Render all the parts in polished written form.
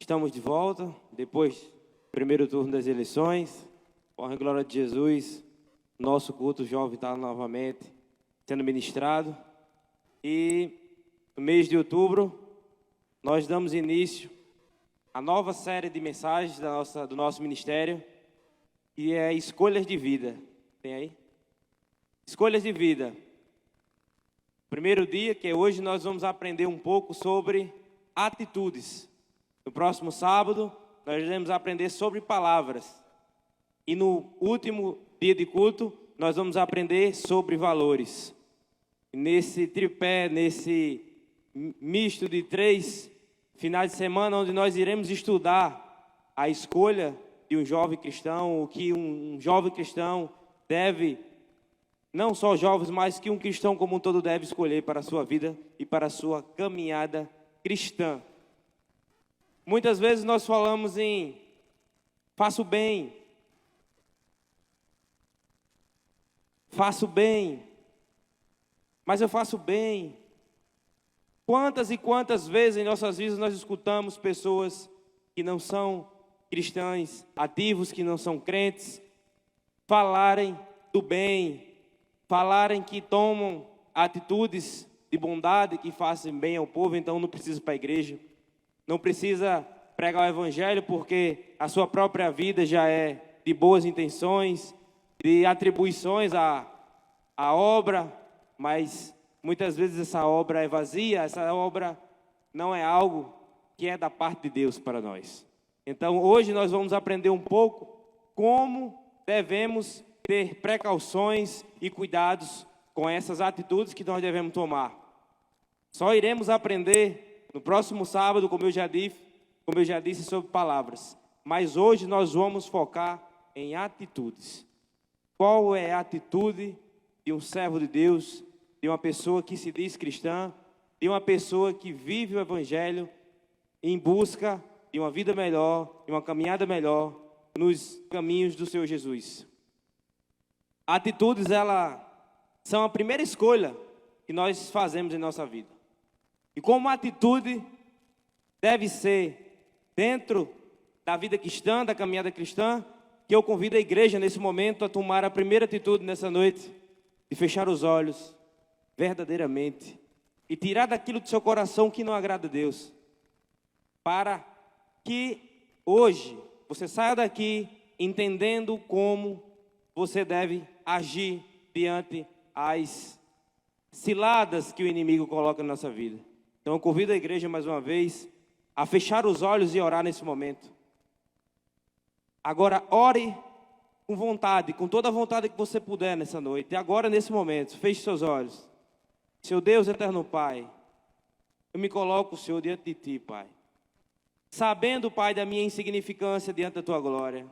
Estamos de volta, depois do primeiro turno das eleições. Com a glória de Jesus, nosso culto jovem está novamente sendo ministrado. E no mês de outubro, nós damos início à nova série de mensagens do nosso ministério, que é Escolhas de Vida. Tem aí? Escolhas de Vida. Primeiro dia, que é hoje, nós vamos aprender um pouco sobre atitudes. No próximo sábado, nós iremos aprender sobre palavras. E no último dia de culto, nós vamos aprender sobre valores. E nesse tripé, nesse misto de 3 finais de semana, onde nós iremos estudar a escolha de um jovem cristão, o que um jovem cristão deve, não só jovens, mas que um cristão como um todo deve escolher para a sua vida e para a sua caminhada cristã. Muitas vezes nós falamos em faço bem, mas eu faço bem. Quantas e quantas vezes em nossas vidas nós escutamos pessoas que não são cristãos ativos, que não são crentes, falarem do bem, falarem que tomam atitudes de bondade, que fazem bem ao povo, então não precisa ir para a igreja. Não precisa pregar o evangelho porque a sua própria vida já é de boas intenções, de atribuições à obra, mas muitas vezes essa obra é vazia, essa obra não é algo que é da parte de Deus para nós. Então hoje nós vamos aprender um pouco como devemos ter precauções e cuidados com essas atitudes que nós devemos tomar. Só iremos aprender no próximo sábado, como eu já disse, sobre palavras. Mas hoje nós vamos focar em atitudes. Qual é a atitude de um servo de Deus, de uma pessoa que se diz cristã, de uma pessoa que vive o evangelho em busca de uma vida melhor, de uma caminhada melhor nos caminhos do Senhor Jesus? Atitudes, elas são a primeira escolha que nós fazemos em nossa vida. E como a atitude deve ser dentro da vida cristã, da caminhada cristã, que eu convido a igreja nesse momento a tomar a primeira atitude nessa noite, de fechar os olhos verdadeiramente e tirar daquilo do seu coração que não agrada a Deus, para que hoje você saia daqui entendendo como você deve agir diante as ciladas que o inimigo coloca na nossa vida. Então eu convido a igreja mais uma vez a fechar os olhos e orar nesse momento. Agora ore com vontade, com toda a vontade que você puder nessa noite. E agora nesse momento, feche seus olhos. Seu Deus eterno Pai, eu me coloco, Senhor, diante de Ti, Pai. Sabendo, Pai, da minha insignificância diante da Tua glória.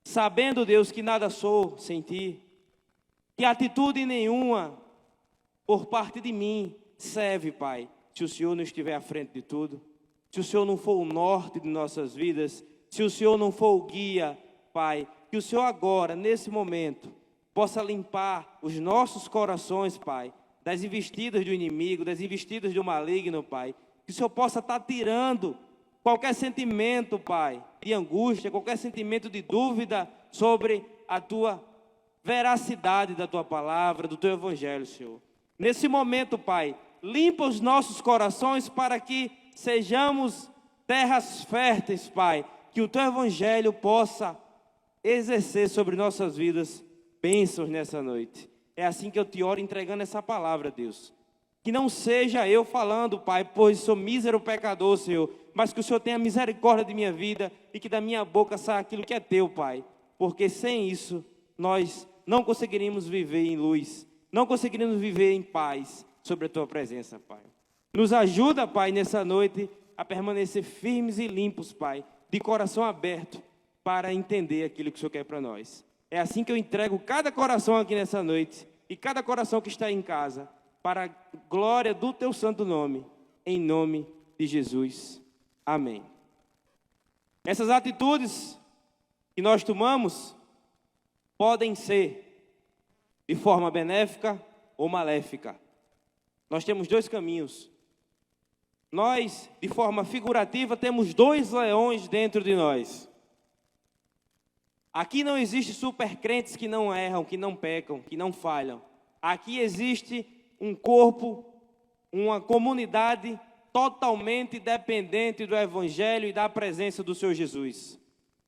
Sabendo, Deus, que nada sou sem Ti. Que atitude nenhuma por parte de mim serve, Pai, se o Senhor não estiver à frente de tudo, se o Senhor não for o norte de nossas vidas, se o Senhor não for o guia, Pai, que o Senhor agora, nesse momento, possa limpar os nossos corações, Pai, das investidas do inimigo, das investidas do maligno, Pai, que o Senhor possa estar tirando qualquer sentimento, Pai, de angústia, qualquer sentimento de dúvida sobre a Tua veracidade da Tua palavra, do Teu evangelho, Senhor. Nesse momento, Pai, limpa os nossos corações para que sejamos terras férteis, Pai, que o Teu evangelho possa exercer sobre nossas vidas bênçãos nessa noite. É assim que eu te oro entregando essa palavra, Deus. Que não seja eu falando, Pai, pois sou mísero pecador, Senhor, mas que o Senhor tenha misericórdia de minha vida e que da minha boca saia aquilo que é Teu, Pai. Porque sem isso, nós não conseguiríamos viver em luz, não conseguiríamos viver em paz sobre a Tua presença, Pai. Nos ajuda, Pai, nessa noite a permanecer firmes e limpos, Pai, de coração aberto para entender aquilo que o Senhor quer para nós. É assim que eu entrego cada coração aqui nessa noite e cada coração que está em casa para a glória do Teu santo nome, em nome de Jesus. Amém. Essas atitudes que nós tomamos podem ser de forma benéfica ou maléfica. Nós temos 2 caminhos. nós, de forma figurativa, temos dois leões dentro de nós. Aqui não existe supercrentes que não erram, que não pecam, que não falham. Aqui existe um corpo, uma comunidade totalmente dependente do Evangelho e da presença do Senhor Jesus.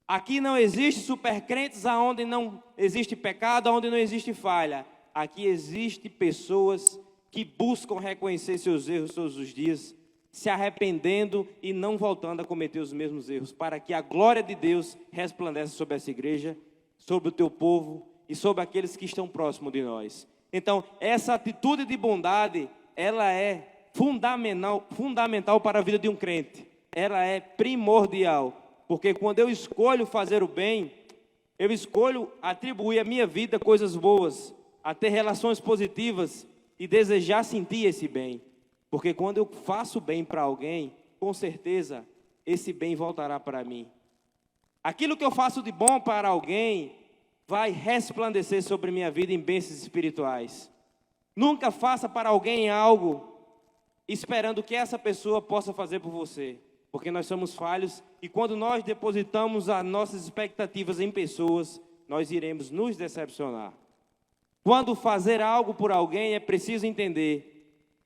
Aqui não existe supercrentes aonde não existe pecado, aonde não existe falha. Aqui existe pessoas que buscam reconhecer seus erros todos os dias, se arrependendo e não voltando a cometer os mesmos erros, para que a glória de Deus resplandeça sobre essa igreja, sobre o teu povo e sobre aqueles que estão próximos de nós. Então, essa atitude de bondade, ela é fundamental para a vida de um crente. Ela é primordial, porque quando eu escolho fazer o bem, eu escolho atribuir à minha vida coisas boas, a ter relações positivas e desejar sentir esse bem. Porque quando eu faço bem para alguém, com certeza, esse bem voltará para mim. Aquilo que eu faço de bom para alguém vai resplandecer sobre minha vida em bênçãos espirituais. Nunca faça para alguém algo esperando que essa pessoa possa fazer por você, porque nós somos falhos e quando nós depositamos as nossas expectativas em pessoas, nós iremos nos decepcionar. Quando fazer algo por alguém, é preciso entender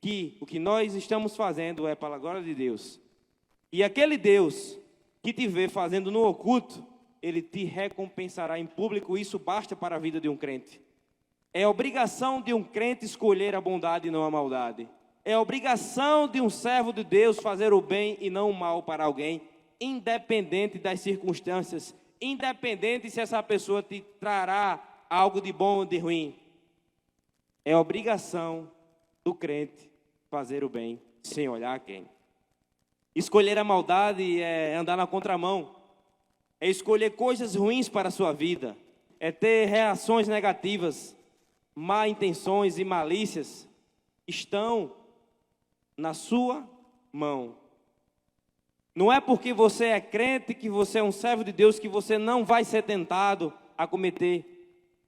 que o que nós estamos fazendo é para a glória de Deus. E aquele Deus que te vê fazendo no oculto, Ele te recompensará em público. Isso basta para a vida de um crente. É obrigação de um crente escolher a bondade e não a maldade. É obrigação de um servo de Deus fazer o bem e não o mal para alguém, independente das circunstâncias, independente se essa pessoa te trará algo de bom ou de ruim. É obrigação do crente fazer o bem sem olhar a quem. Escolher a maldade é andar na contramão, é escolher coisas ruins para a sua vida, é ter reações negativas, má intenções e malícias estão na sua mão. Não é porque você é crente, que você é um servo de Deus, que você não vai ser tentado a cometer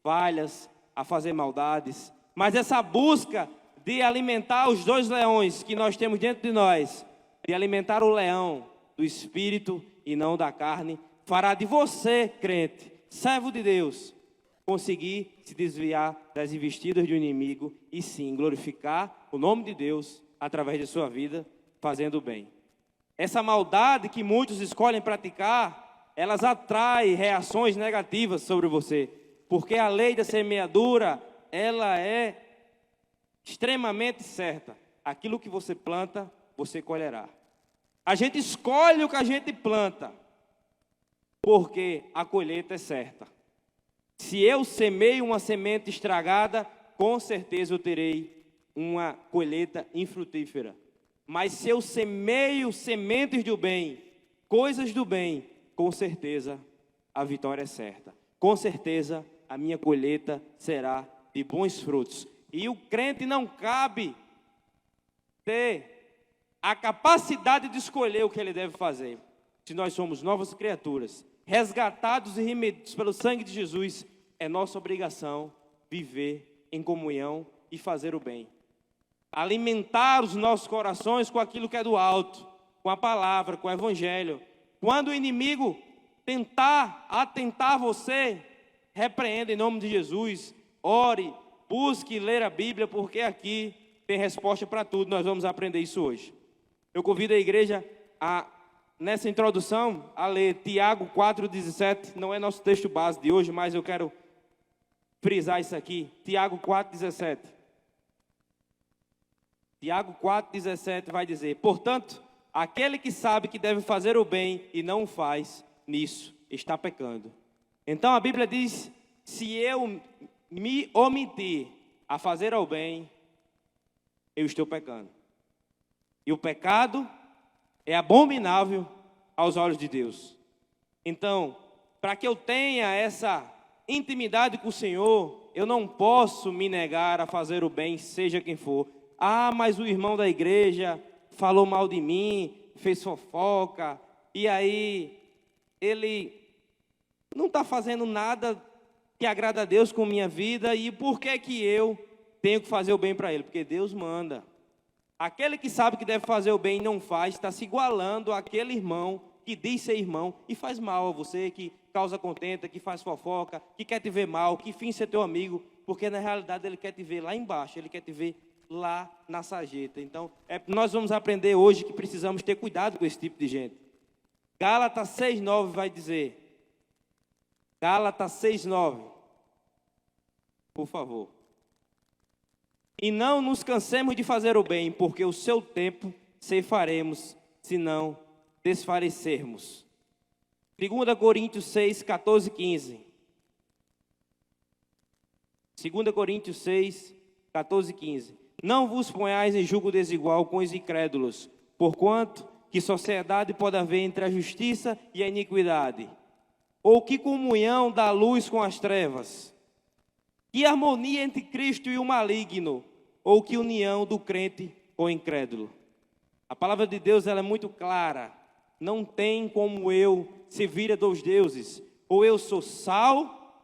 falhas, a fazer maldades. Mas essa busca de alimentar os dois leões que nós temos dentro de nós, de alimentar o leão do espírito e não da carne, fará de você, crente, servo de Deus, conseguir se desviar das investidas do inimigo e sim glorificar o nome de Deus através de sua vida, fazendo o bem. Essa maldade que muitos escolhem praticar, elas atraem reações negativas sobre você, porque a lei da semeadura, ela é extremamente certa. Aquilo que você planta, você colherá. A gente escolhe o que a gente planta, porque a colheita é certa. Se eu semeio uma semente estragada, com certeza eu terei uma colheita infrutífera. Mas se eu semeio sementes do bem, coisas do bem, com certeza a vitória é certa. Com certeza a minha colheita será de bons frutos. E o crente não cabe ter a capacidade de escolher o que ele deve fazer. Se nós somos novas criaturas, resgatados e remidos pelo sangue de Jesus, é nossa obrigação viver em comunhão e fazer o bem. Alimentar os nossos corações com aquilo que é do alto, com a palavra, com o evangelho. Quando o inimigo tentar atentar você, repreenda em nome de Jesus, ore, busque ler a Bíblia, porque aqui tem resposta para tudo. Nós vamos aprender isso hoje. Eu convido a igreja nessa introdução, a ler Tiago 4,17. Não é nosso texto base de hoje, mas eu quero frisar isso aqui. Tiago 4,17. Tiago 4,17 vai dizer: portanto, aquele que sabe que deve fazer o bem e não o faz, nisso está pecando. Então a Bíblia diz: se eu me omitir a fazer o bem, eu estou pecando. E o pecado é abominável aos olhos de Deus. Então, para que eu tenha essa intimidade com o Senhor, eu não posso me negar a fazer o bem, seja quem for. Ah, mas o irmão da igreja falou mal de mim, fez fofoca, e aí ele não está fazendo nada que agrada a Deus com minha vida, e por que que eu tenho que fazer o bem para ele? Porque Deus manda. Aquele que sabe que deve fazer o bem e não faz, está se igualando àquele irmão que diz ser irmão e faz mal a você, que causa contenta, que faz fofoca, que quer te ver mal, que finge ser teu amigo, porque na realidade ele quer te ver lá embaixo, ele quer te ver lá na sarjeta. Então, nós vamos aprender hoje que precisamos ter cuidado com esse tipo de gente. Gálatas 6,9 vai dizer, Gálatas 6,9, por favor. E não nos cansemos de fazer o bem, porque o seu tempo ceifaremos, se não desfalecermos. 2 Coríntios 6, 14 e 15. 2 Coríntios 6, 14 e 15. Não vos ponhais em julgo desigual com os incrédulos, porquanto que sociedade pode haver entre a justiça e a iniquidade? Ou que comunhão da luz com as trevas? Que harmonia entre Cristo e o maligno? Ou que união do crente com o incrédulo? A palavra de Deus ela é muito clara. Não tem como eu servir a dois deuses. Ou eu sou sal,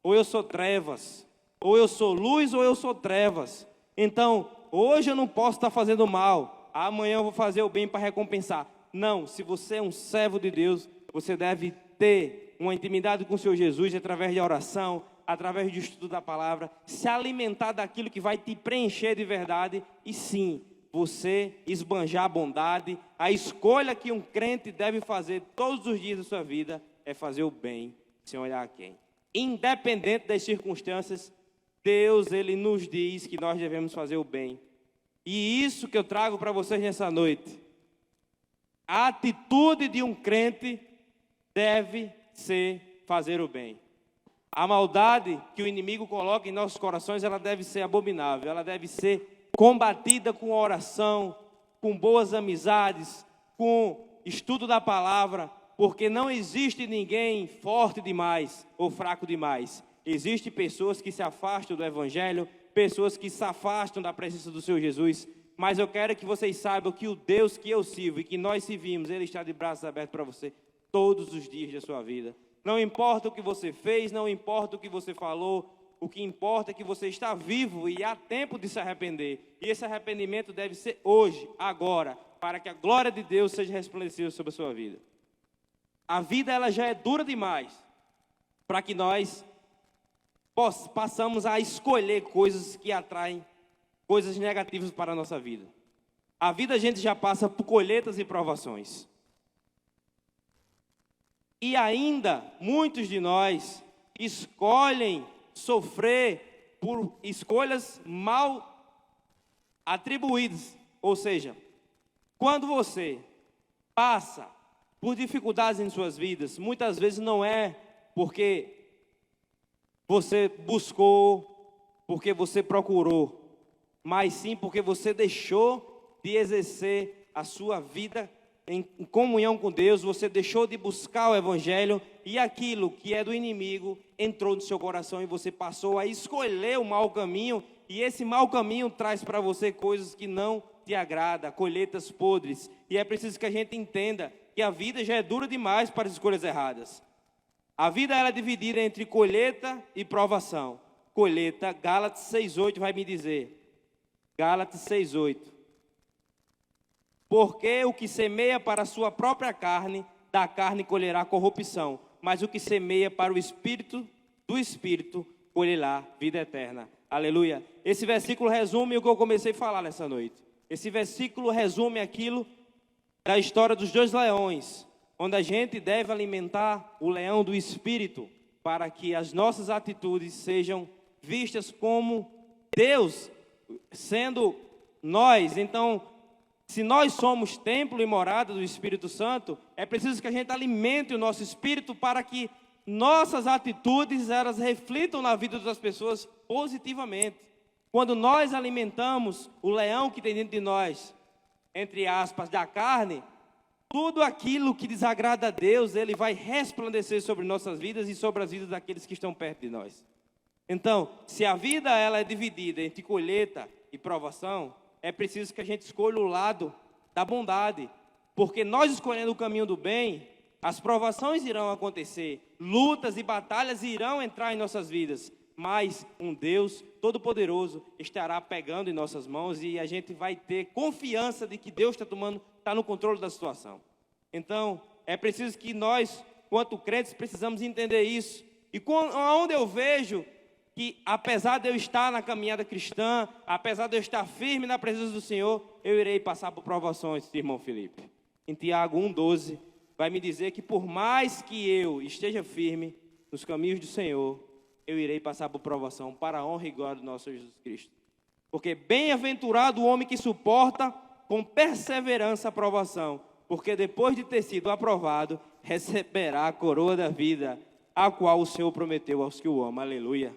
ou eu sou trevas. Ou eu sou luz, ou eu sou trevas. Então, hoje eu não posso estar fazendo mal. Amanhã eu vou fazer o bem para recompensar. Não, se você é um servo de Deus, você deve ter uma intimidade com o Senhor Jesus através de oração, através do estudo da palavra, se alimentar daquilo que vai te preencher de verdade e sim, você esbanjar a bondade. A escolha que um crente deve fazer todos os dias da sua vida é fazer o bem, sem olhar a quem. Independente das circunstâncias, Deus, Ele nos diz que nós devemos fazer o bem. E isso que eu trago para vocês nessa noite. A atitude de um crente deve ser fazer o bem. A maldade que o inimigo coloca em nossos corações, ela deve ser abominável, ela deve ser combatida com oração, com boas amizades, com estudo da palavra, porque não existe ninguém forte demais ou fraco demais. Existem pessoas que se afastam do Evangelho, pessoas que se afastam da presença do Senhor Jesus, mas eu quero que vocês saibam que o Deus que eu sirvo e que nós servimos, Ele está de braços abertos para você todos os dias da sua vida. Não importa o que você fez, não importa o que você falou, o que importa é que você está vivo e há tempo de se arrepender. E esse arrependimento deve ser hoje, agora, para que a glória de Deus seja resplandecida sobre a sua vida. A vida ela já é dura demais para que nós passamos a escolher coisas que atraem coisas negativas para a nossa vida. A vida a gente já passa por colheitas e provações. E ainda, muitos de nós escolhem sofrer por escolhas mal atribuídas. Ou seja, quando você passa por dificuldades em suas vidas, muitas vezes não é porque você buscou, porque você procurou, mas sim porque você deixou de exercer a sua vida em comunhão com Deus, você deixou de buscar o Evangelho e aquilo que é do inimigo entrou no seu coração e você passou a escolher o mau caminho e esse mau caminho traz para você coisas que não te agradam, colheitas podres. E é preciso que a gente entenda que a vida já é dura demais para as escolhas erradas. A vida ela é dividida entre colheita e provação. Colheita, Gálatas 6,8 vai me dizer. Gálatas 6,8. Porque o que semeia para a sua própria carne, da carne colherá corrupção. Mas o que semeia para o Espírito, do Espírito, colherá vida eterna. Aleluia. Esse versículo resume o que eu comecei a falar nessa noite. Esse versículo resume aquilo da história dos dois leões, onde a gente deve alimentar o leão do Espírito, para que as nossas atitudes sejam vistas como Deus, sendo nós. Então, se nós somos templo e morada do Espírito Santo, é preciso que a gente alimente o nosso espírito para que nossas atitudes elas reflitam na vida das pessoas positivamente. Quando nós alimentamos o leão que tem dentro de nós, entre aspas, da carne, tudo aquilo que desagrada a Deus, ele vai resplandecer sobre nossas vidas e sobre as vidas daqueles que estão perto de nós. Então, se a vida ela é dividida entre colheita e provação, é preciso que a gente escolha o lado da bondade, porque nós escolhendo o caminho do bem, as provações irão acontecer, lutas e batalhas irão entrar em nossas vidas, mas um Deus Todo-Poderoso estará pegando em nossas mãos e a gente vai ter confiança de que Deus está no controle da situação. Então, é preciso que nós, quanto crentes, precisamos entender isso. E onde eu vejo que, apesar de eu estar na caminhada cristã, apesar de eu estar firme na presença do Senhor, eu irei passar por provações, irmão Felipe. Em Tiago 1,12, vai me dizer que por mais que eu esteja firme nos caminhos do Senhor, eu irei passar por provação para a honra e glória do nosso Jesus Cristo. Porque bem-aventurado o homem que suporta com perseverança a provação, porque depois de ter sido aprovado, receberá a coroa da vida, a qual o Senhor prometeu aos que o amam. Aleluia.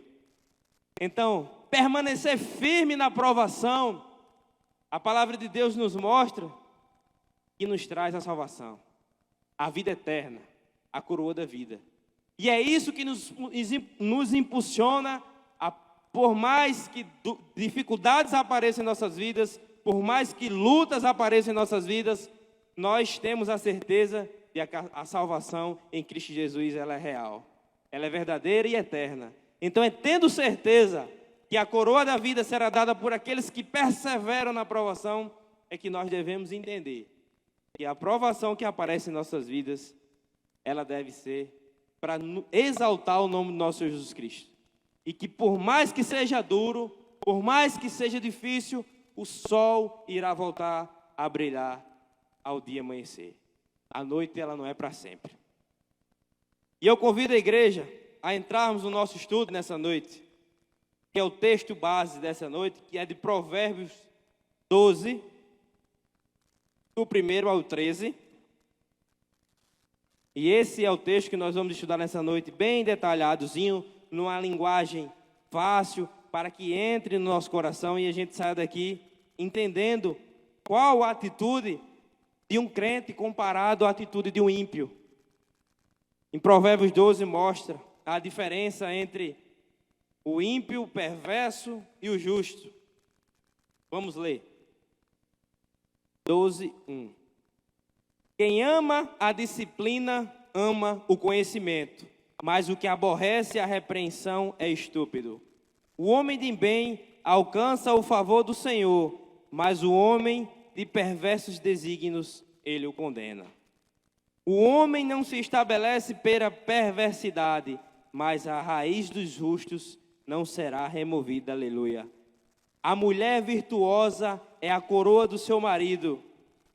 Então, permanecer firme na provação, a palavra de Deus nos mostra que nos traz a salvação, a vida eterna, a coroa da vida. E é isso que nos impulsiona, por mais que dificuldades apareçam em nossas vidas, por mais que lutas apareçam em nossas vidas, nós temos a certeza de que a salvação em Cristo Jesus ela é real, ela é verdadeira e eterna. Então tendo certeza que a coroa da vida será dada por aqueles que perseveram na provação, é que nós devemos entender que a provação que aparece em nossas vidas, ela deve ser para exaltar o nome do nosso Jesus Cristo. E que por mais que seja duro, por mais que seja difícil, o sol irá voltar a brilhar ao dia amanhecer. A noite ela não é para sempre. E eu convido a igreja a entrarmos no nosso estudo nessa noite, que é o texto base dessa noite, que é de Provérbios 12, do 1 ao 13. E esse é o texto que nós vamos estudar nessa noite, bem detalhadozinho, numa linguagem fácil, para que entre no nosso coração e a gente saia daqui entendendo qual a atitude de um crente comparado à atitude de um ímpio. Em Provérbios 12 mostra a diferença entre o ímpio, o perverso e o justo. Vamos ler. 12:1. Quem ama a disciplina, ama o conhecimento, mas o que aborrece a repreensão é estúpido. O homem de bem alcança o favor do Senhor, mas o homem de perversos desígnios, ele o condena. O homem não se estabelece pela perversidade, mas a raiz dos justos não será removida. Aleluia. A mulher virtuosa é a coroa do seu marido,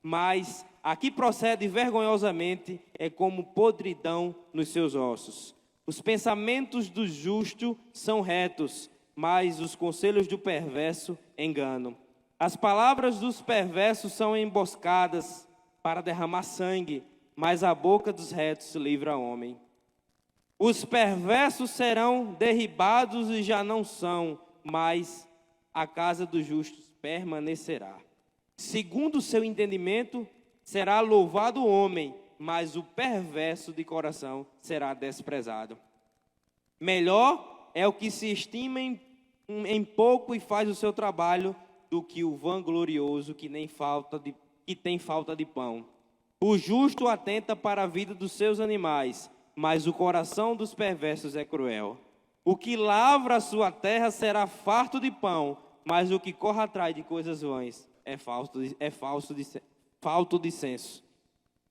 mas a que procede vergonhosamente é como podridão nos seus ossos. Os pensamentos do justo são retos, mas os conselhos do perverso enganam. As palavras dos perversos são emboscadas para derramar sangue, mas a boca dos retos livra o homem. Os perversos serão derribados e já não são, mas a casa dos justos permanecerá. Segundo o seu entendimento, será louvado o homem, mas o perverso de coração será desprezado. Melhor é o que se estima em pouco e faz o seu trabalho, do que o vanglorioso que tem falta de pão. O justo atenta para a vida dos seus animais, mas o coração dos perversos é cruel. O que lavra a sua terra será farto de pão, mas o que corre atrás de coisas vãs é falto de senso.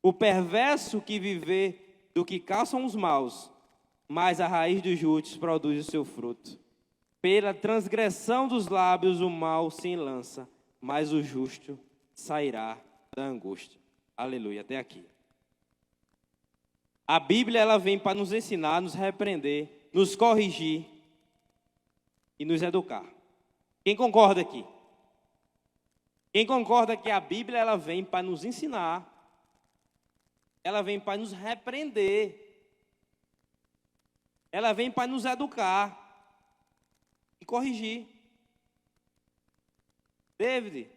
O perverso que viver do que caçam os maus, mas a raiz dos justos produz o seu fruto. Pela transgressão dos lábios o mal se enlaça, mas o justo sairá da angústia. Aleluia, até aqui. A Bíblia ela vem para nos ensinar, nos repreender, nos corrigir e nos educar. Quem concorda aqui? Quem concorda que a Bíblia ela vem para nos ensinar, ela vem para nos repreender, ela vem para nos educar e corrigir. David,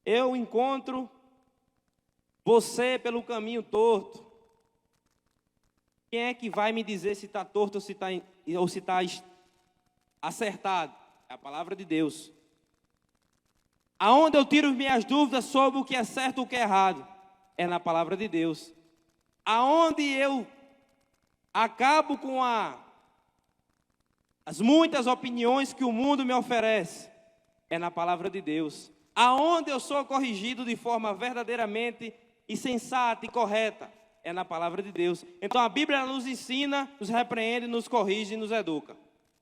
eu encontro você pelo caminho torto. Quem é que vai me dizer se está torto ou se está acertado? É a palavra de Deus. Aonde eu tiro minhas dúvidas sobre o que é certo e o que é errado? É na palavra de Deus. Aonde eu acabo com a As muitas opiniões que o mundo me oferece é na palavra de Deus. Aonde eu sou corrigido de forma verdadeiramente e sensata e correta é na palavra de Deus. Então a Bíblia ela nos ensina, nos repreende, nos corrige e nos educa.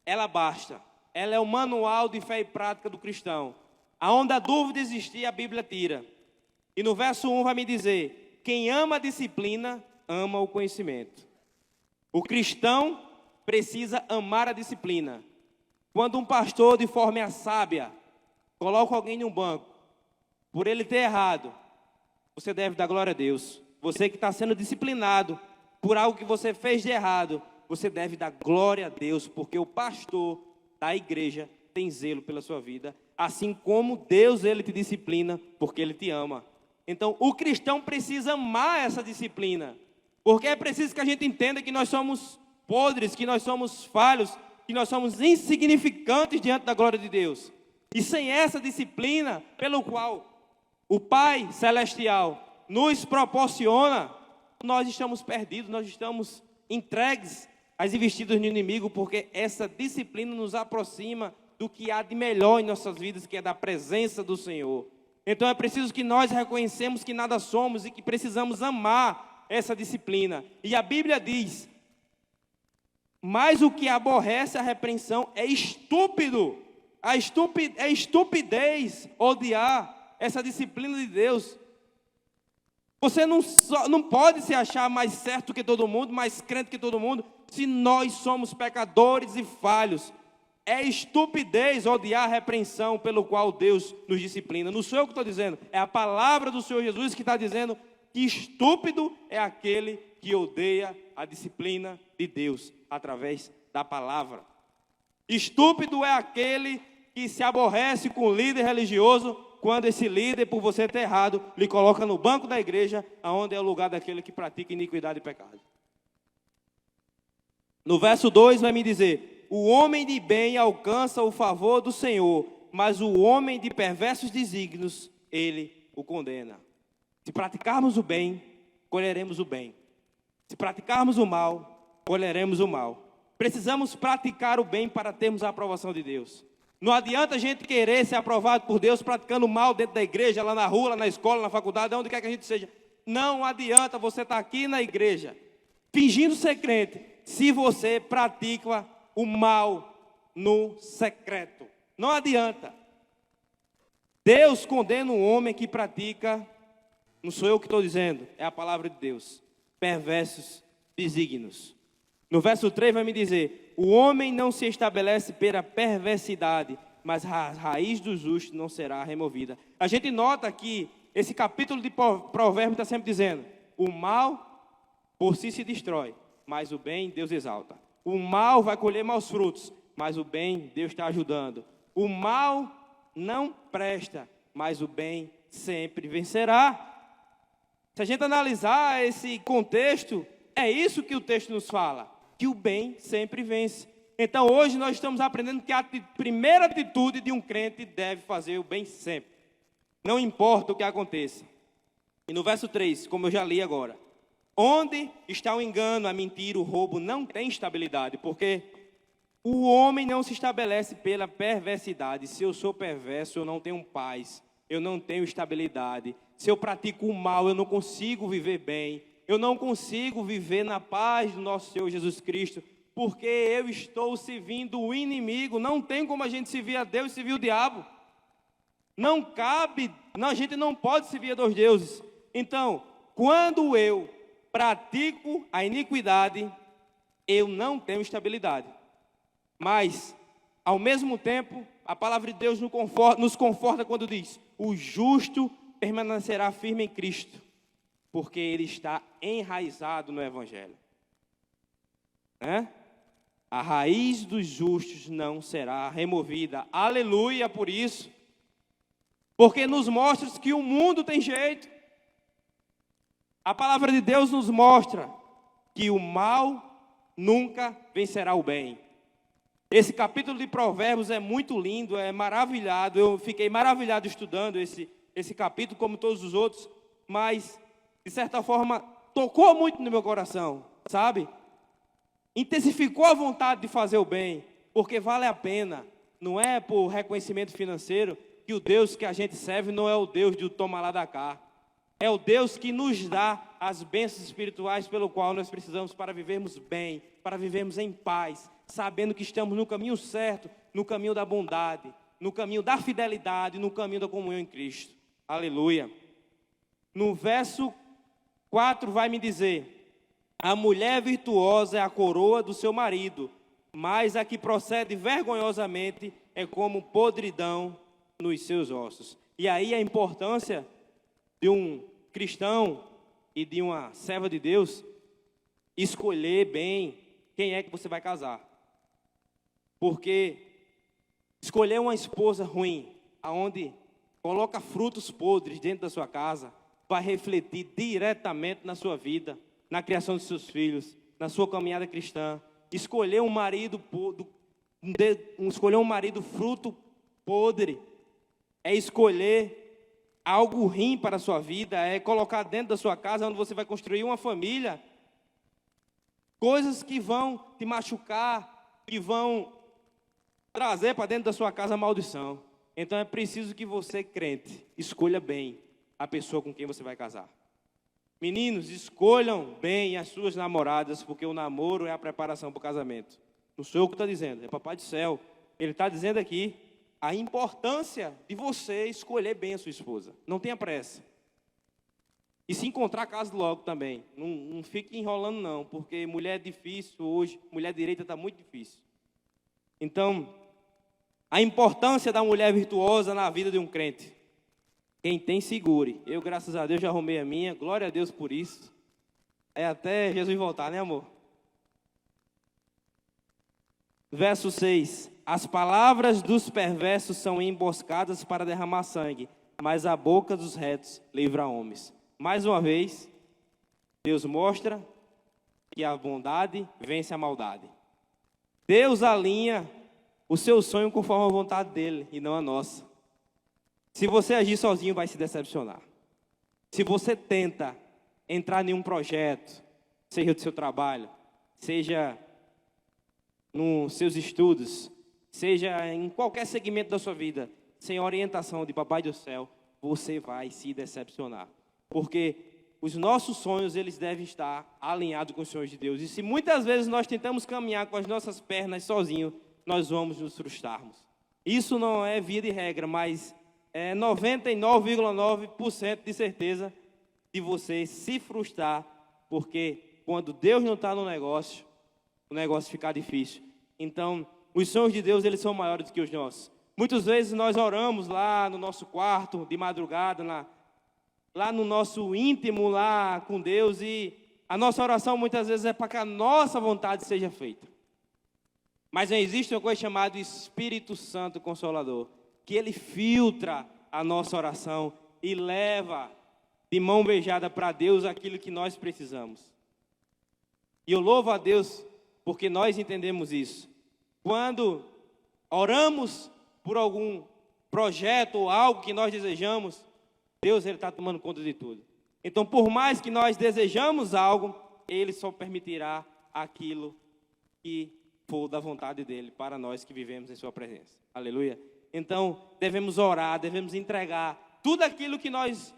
Ela basta. Ela é o manual de fé e prática do cristão. Aonde a dúvida existir, a Bíblia tira. E no verso 1 vai me dizer: quem ama a disciplina, ama o conhecimento. O cristão precisa amar a disciplina. Quando um pastor, de forma sábia, coloca alguém em um banco, por ele ter errado, você deve dar glória a Deus. Você que está sendo disciplinado por algo que você fez de errado, você deve dar glória a Deus, porque o pastor da igreja tem zelo pela sua vida, assim como Deus, ele te disciplina, porque ele te ama. Então, o cristão precisa amar essa disciplina, porque é preciso que a gente entenda que nós somos podres, que nós somos falhos, que nós somos insignificantes diante da glória de Deus. E sem essa disciplina, pelo qual o Pai Celestial nos proporciona, nós estamos perdidos, nós estamos entregues às investidas do inimigo, porque essa disciplina nos aproxima do que há de melhor em nossas vidas, que é da presença do Senhor. Então é preciso que nós reconhecemos que nada somos e que precisamos amar essa disciplina. E a Bíblia diz: mas o que aborrece a repreensão é estúpido. É estupidez odiar essa disciplina de Deus. Você não pode se achar mais certo que todo mundo, mais crente que todo mundo, se nós somos pecadores e falhos. É estupidez odiar a repreensão pelo qual Deus nos disciplina. Não sou eu que estou dizendo, é a palavra do Senhor Jesus que está dizendo que estúpido é aquele que odeia a disciplina de Deus através da palavra. Estúpido é aquele que se aborrece com o líder religioso, quando esse líder, por você ter errado, lhe coloca no banco da igreja, onde é o lugar daquele que pratica iniquidade e pecado. No verso 2 vai me dizer: o homem de bem alcança o favor do Senhor, mas o homem de perversos desígnios, ele o condena. Se praticarmos o bem, colheremos o bem. Se praticarmos o mal, colheremos o mal. Precisamos praticar o bem para termos a aprovação de Deus. Não adianta a gente querer ser aprovado por Deus praticando mal dentro da igreja, lá na rua, lá na escola, na faculdade, onde quer que a gente seja. Não adianta você estar aqui na igreja, fingindo ser crente, se você pratica o mal no secreto. Não adianta. Deus condena um homem que pratica, não sou eu que estou dizendo, é a palavra de Deus, perversos desígnios. No verso 3 vai me dizer: o homem não se estabelece pela perversidade, mas a raiz do justo não será removida. A gente nota que esse capítulo de Provérbios está sempre dizendo: o mal por si se destrói, mas o bem Deus exalta. O mal vai colher maus frutos, mas o bem Deus está ajudando. O mal não presta, mas o bem sempre vencerá. Se a gente analisar esse contexto, é isso que o texto nos fala, que o bem sempre vence. Então hoje nós estamos aprendendo que a primeira atitude de um crente deve fazer o bem sempre, não importa o que aconteça. E no verso 3, como eu já li agora: onde está o engano, a mentira, o roubo, não tem estabilidade, porque o homem não se estabelece pela perversidade. Se eu sou perverso, eu não tenho paz, eu não tenho estabilidade. Se eu pratico o mal, eu não consigo viver bem. Eu não consigo viver na paz do nosso Senhor Jesus Cristo, porque eu estou servindo o inimigo. Não tem como a gente servir a Deus e servir o diabo. Não cabe, a gente não pode servir a dois deuses. Então, quando eu pratico a iniquidade, eu não tenho estabilidade. Mas, ao mesmo tempo, a palavra de Deus nos conforta quando diz: o justo permanecerá firme em Cristo, porque ele está enraizado no Evangelho. A raiz dos justos não será removida. Aleluia por isso. Porque nos mostra que o mundo tem jeito. A palavra de Deus nos mostra que o mal nunca vencerá o bem. Esse capítulo de Provérbios é muito lindo, é maravilhado. Eu fiquei maravilhado estudando esse capítulo, como todos os outros, mas de certa forma tocou muito no meu coração, sabe? Intensificou a vontade de fazer o bem, porque vale a pena. Não é por reconhecimento financeiro, que o Deus que a gente serve não é o Deus do toma lá da cá. É o Deus que nos dá as bênçãos espirituais pelo qual nós precisamos para vivermos bem, para vivermos em paz, sabendo que estamos no caminho certo, no caminho da bondade, no caminho da fidelidade, no caminho da comunhão em Cristo. Aleluia. No verso 4 vai me dizer: a mulher virtuosa é a coroa do seu marido, mas a que procede vergonhosamente é como podridão nos seus ossos. E aí a importância de um cristão e de uma serva de Deus escolher bem quem é que você vai casar. Porque escolher uma esposa ruim, aonde coloca frutos podres dentro da sua casa, vai refletir diretamente na sua vida, na criação dos seus filhos, na sua caminhada cristã. Escolher um marido fruto podre é escolher algo ruim para a sua vida, é colocar dentro da sua casa, onde você vai construir uma família, coisas que vão te machucar, que vão trazer para dentro da sua casa maldição. Então é preciso que você, crente, escolha bem a pessoa com quem você vai casar. Meninos, escolham bem as suas namoradas, porque o namoro é a preparação para o casamento. Não sou eu que estou dizendo, é Papai do Céu. Ele está dizendo aqui a importância de você escolher bem a sua esposa. Não tenha pressa. E se encontrar, case logo também. Não fique enrolando não, porque mulher é difícil hoje, mulher direita está muito difícil. Então, a importância da mulher virtuosa na vida de um crente. Quem tem, segure. Eu, graças a Deus, já arrumei a minha. Glória a Deus por isso. É até Jesus voltar, né, amor? Verso 6. As palavras dos perversos são emboscadas para derramar sangue, mas a boca dos retos livra homens. Mais uma vez, Deus mostra que a bondade vence a maldade. Deus alinha o seu sonho conforme a vontade dele e não a nossa. Se você agir sozinho, vai se decepcionar. Se você tenta entrar em um projeto, seja do seu trabalho, seja nos seus estudos, seja em qualquer segmento da sua vida, sem orientação de Papai do Céu, você vai se decepcionar. Porque os nossos sonhos, eles devem estar alinhados com os sonhos de Deus. E se muitas vezes nós tentamos caminhar com as nossas pernas sozinhos, nós vamos nos frustrarmos. Isso não é via de regra, mas é 99,9% de certeza de você se frustrar, porque quando Deus não está no negócio, o negócio fica difícil. Então, os sonhos de Deus, eles são maiores do que os nossos. Muitas vezes nós oramos lá no nosso quarto, de madrugada, lá no nosso íntimo, lá com Deus, e a nossa oração muitas vezes é para que a nossa vontade seja feita. Mas não existe uma coisa chamada Espírito Santo Consolador, que ele filtra a nossa oração e leva de mão beijada para Deus aquilo que nós precisamos. E eu louvo a Deus porque nós entendemos isso. Quando oramos por algum projeto ou algo que nós desejamos, Deus está tomando conta de tudo. Então, por mais que nós desejamos algo, Ele só permitirá aquilo que for da vontade dEle para nós que vivemos em Sua presença. Aleluia. Então, devemos orar, devemos entregar tudo aquilo que nós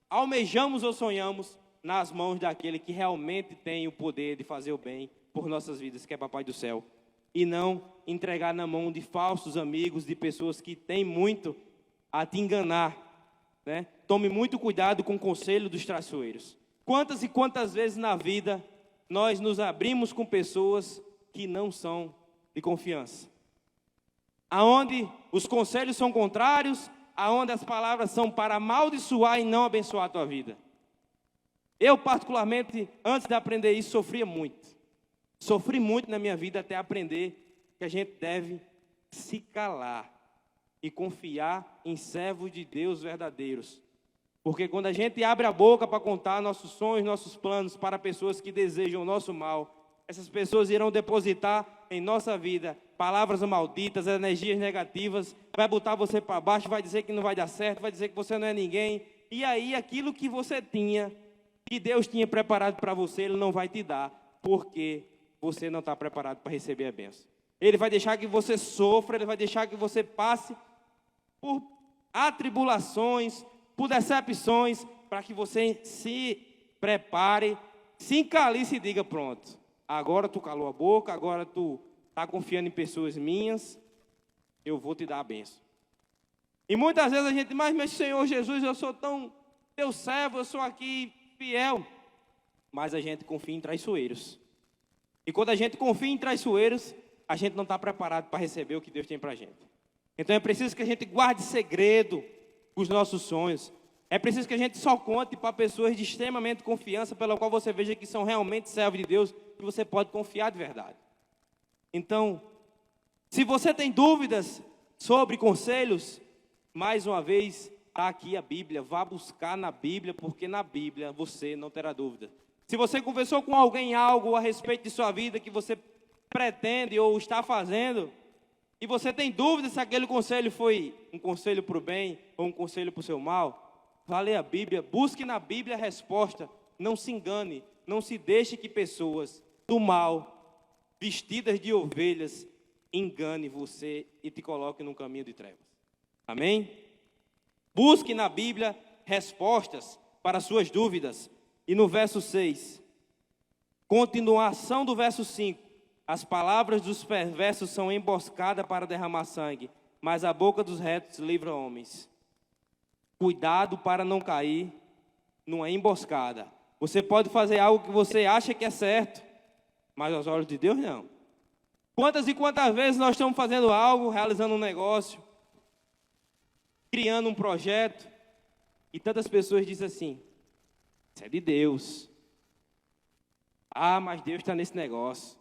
almejamos ou sonhamos nas mãos daquele que realmente tem o poder de fazer o bem por nossas vidas, que é Papai do Céu. E não entregar na mão de falsos amigos, de pessoas que têm muito a te enganar, né? Tome muito cuidado com o conselho dos traiçoeiros. Quantas e quantas vezes na vida nós nos abrimos com pessoas que não são de confiança, aonde os conselhos são contrários, aonde as palavras são para amaldiçoar e não abençoar a tua vida. Eu, particularmente, antes de aprender isso, sofria muito. Sofri muito na minha vida até aprender que a gente deve se calar e confiar em servos de Deus verdadeiros. Porque quando a gente abre a boca para contar nossos sonhos, nossos planos para pessoas que desejam o nosso mal, essas pessoas irão depositar em nossa vida palavras malditas, energias negativas, vai botar você para baixo, vai dizer que não vai dar certo, vai dizer que você não é ninguém. E aí aquilo que você tinha, que Deus tinha preparado para você, Ele não vai te dar, porque você não está preparado para receber a bênção. Ele vai deixar que você sofra, Ele vai deixar que você passe por atribulações, por decepções, para que você se prepare, se encalice e diga: pronto, agora tu calou a boca, agora tu está confiando em pessoas minhas, eu vou te dar a bênção. E muitas vezes a gente, mas Senhor Jesus, eu sou tão teu servo, eu sou aqui fiel. Mas a gente confia em traiçoeiros. E quando a gente confia em traiçoeiros, a gente não está preparado para receber o que Deus tem para a gente. Então é preciso que a gente guarde segredo os nossos sonhos. É preciso que a gente só conte para pessoas de extremamente confiança, pela qual você veja que são realmente servos de Deus, que você pode confiar de verdade. Então, se você tem dúvidas sobre conselhos, mais uma vez, está aqui a Bíblia. Vá buscar na Bíblia, porque na Bíblia você não terá dúvida. Se você conversou com alguém algo a respeito de sua vida que você pretende ou está fazendo, e você tem dúvida se aquele conselho foi um conselho para o bem ou um conselho para o seu mal, vá ler a Bíblia, busque na Bíblia a resposta. Não se engane, não se deixe que pessoas do mal, vestidas de ovelhas, engane você e te coloque num caminho de trevas. Amém? Busque na Bíblia respostas para suas dúvidas. E no verso 6, continuação do verso 5, as palavras dos perversos são emboscada para derramar sangue, mas a boca dos retos livra homens. Cuidado para não cair numa emboscada. Você pode fazer algo que você acha que é certo, mas aos olhos de Deus não. Quantas e quantas vezes nós estamos fazendo algo, realizando um negócio, criando um projeto, e tantas pessoas dizem assim: isso é de Deus. Ah, mas Deus está nesse negócio.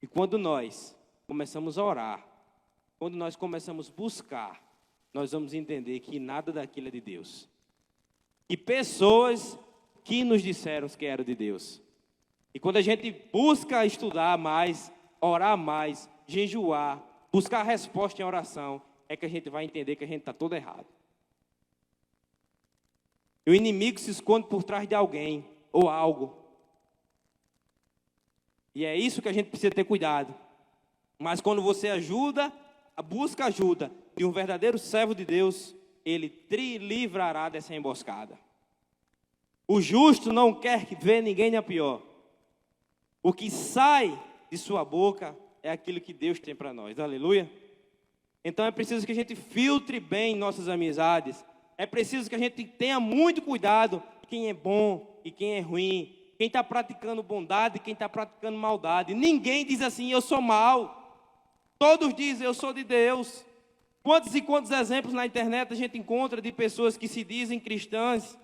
E quando nós começamos a orar, quando nós começamos a buscar, nós vamos entender que nada daquilo é de Deus. E pessoas que nos disseram que era de Deus. E quando a gente busca estudar mais, orar mais, jejuar, buscar resposta em oração, é que a gente vai entender que a gente está todo errado. E o inimigo se esconde por trás de alguém ou algo. E é isso que a gente precisa ter cuidado. Mas quando você busca ajuda de um verdadeiro servo de Deus, ele te livrará dessa emboscada. O justo não quer ver ninguém na pior. O que sai de sua boca é aquilo que Deus tem para nós. Aleluia. Então é preciso que a gente filtre bem nossas amizades. É preciso que a gente tenha muito cuidado quem é bom e quem é ruim. Quem está praticando bondade e quem está praticando maldade. Ninguém diz assim: eu sou mal. Todos dizem: eu sou de Deus. Quantos e quantos exemplos na internet a gente encontra de pessoas que se dizem cristãs,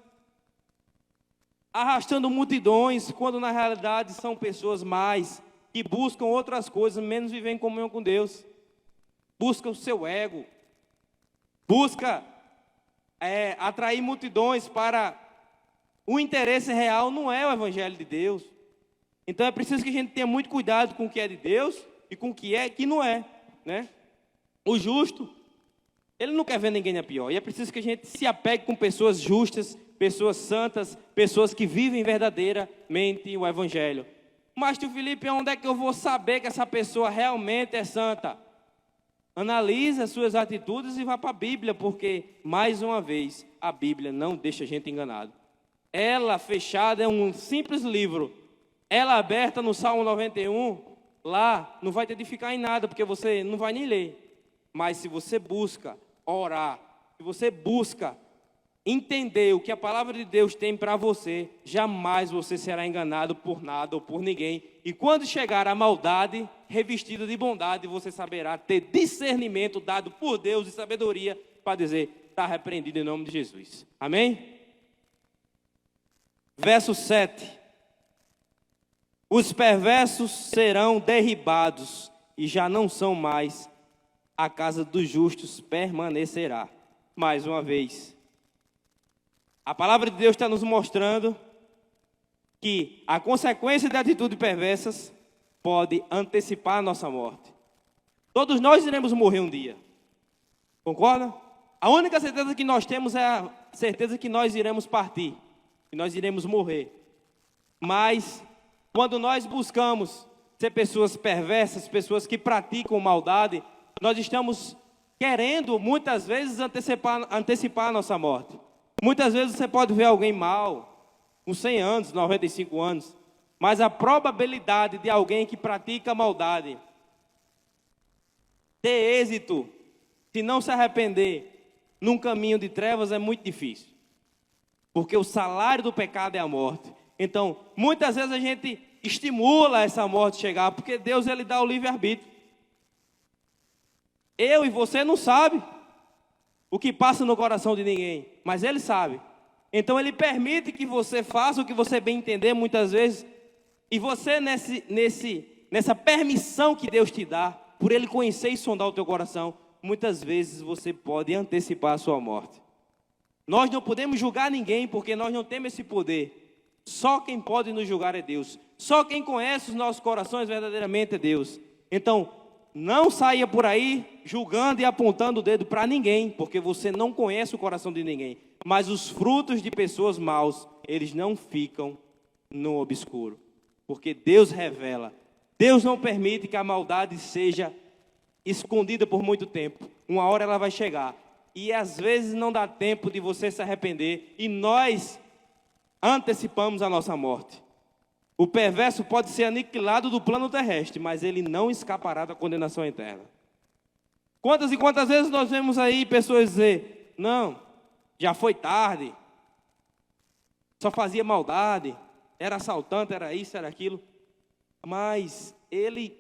arrastando multidões, quando na realidade são pessoas mais, que buscam outras coisas, menos viver em comunhão com Deus. Busca o seu ego. Busca atrair multidões para... O interesse real não é o Evangelho de Deus. Então é preciso que a gente tenha muito cuidado com o que é de Deus e com o que é que não é, né? O justo, ele não quer ver ninguém na pior. E é preciso que a gente se apegue com pessoas justas, pessoas santas, pessoas que vivem verdadeiramente o Evangelho. Mas, tio Felipe, onde é que eu vou saber que essa pessoa realmente é santa? Analise as suas atitudes e vá para a Bíblia, porque, mais uma vez, a Bíblia não deixa a gente enganado. Ela fechada é um simples livro. Ela aberta no Salmo 91, lá não vai te edificar em nada, porque você não vai nem ler. Mas se você busca orar, se você busca entender o que a palavra de Deus tem para você, jamais você será enganado por nada ou por ninguém. E quando chegar a maldade, revestida de bondade, você saberá ter discernimento dado por Deus e sabedoria para dizer: está repreendido em nome de Jesus. Amém? Verso 7. Os perversos serão derribados e já não são mais, a casa dos justos permanecerá. Mais uma vez, a palavra de Deus está nos mostrando que a consequência de atitudes perversas pode antecipar a nossa morte. Todos nós iremos morrer um dia. Concorda? A única certeza que nós temos é a certeza que nós iremos partir, que nós iremos morrer. Mas quando nós buscamos ser pessoas perversas, pessoas que praticam maldade, nós estamos querendo, muitas vezes, antecipar a nossa morte. Muitas vezes você pode ver alguém mal, com 100 anos, 95 anos, mas a probabilidade de alguém que pratica maldade ter êxito, se não se arrepender, num caminho de trevas é muito difícil. Porque o salário do pecado é a morte. Então, muitas vezes a gente estimula essa morte chegar, porque Deus ele dá o livre-arbítrio. Eu e você não sabe o que passa no coração de ninguém, mas Ele sabe. Então Ele permite que você faça o que você bem entender muitas vezes, e você nessa permissão que Deus te dá, por Ele conhecer e sondar o teu coração, muitas vezes você pode antecipar a sua morte. Nós não podemos julgar ninguém, porque nós não temos esse poder. Só quem pode nos julgar é Deus. Só quem conhece os nossos corações verdadeiramente é Deus. Então, não saia por aí julgando e apontando o dedo para ninguém, porque você não conhece o coração de ninguém. Mas os frutos de pessoas maus, eles não ficam no obscuro, porque Deus revela. Deus não permite que a maldade seja escondida por muito tempo. Uma hora ela vai chegar. E às vezes não dá tempo de você se arrepender, e nós antecipamos a nossa morte. O perverso pode ser aniquilado do plano terrestre, mas ele não escapará da condenação eterna. Quantas e quantas vezes nós vemos aí pessoas dizer: não, já foi tarde, só fazia maldade, era assaltante, era isso, era aquilo. Mas ele,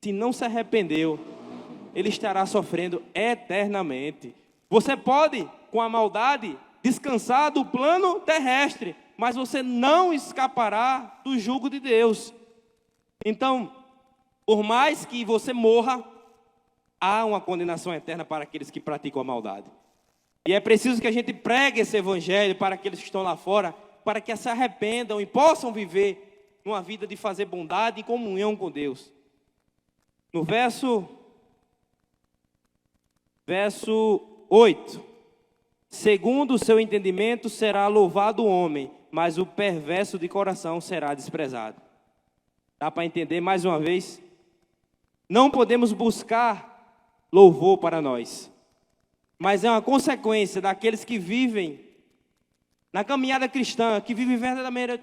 se não se arrependeu, ele estará sofrendo eternamente. Você pode, com a maldade, descansar do plano terrestre, mas você não escapará do jugo de Deus. Então, por mais que você morra, há uma condenação eterna para aqueles que praticam a maldade. E é preciso que a gente pregue esse evangelho para aqueles que estão lá fora, para que se arrependam e possam viver uma vida de fazer bondade e comunhão com Deus. No verso 8: segundo o seu entendimento será louvado o homem, mas o perverso de coração será desprezado. Dá para entender mais uma vez? Não podemos buscar louvor para nós, mas é uma consequência daqueles que vivem na caminhada cristã, que vivem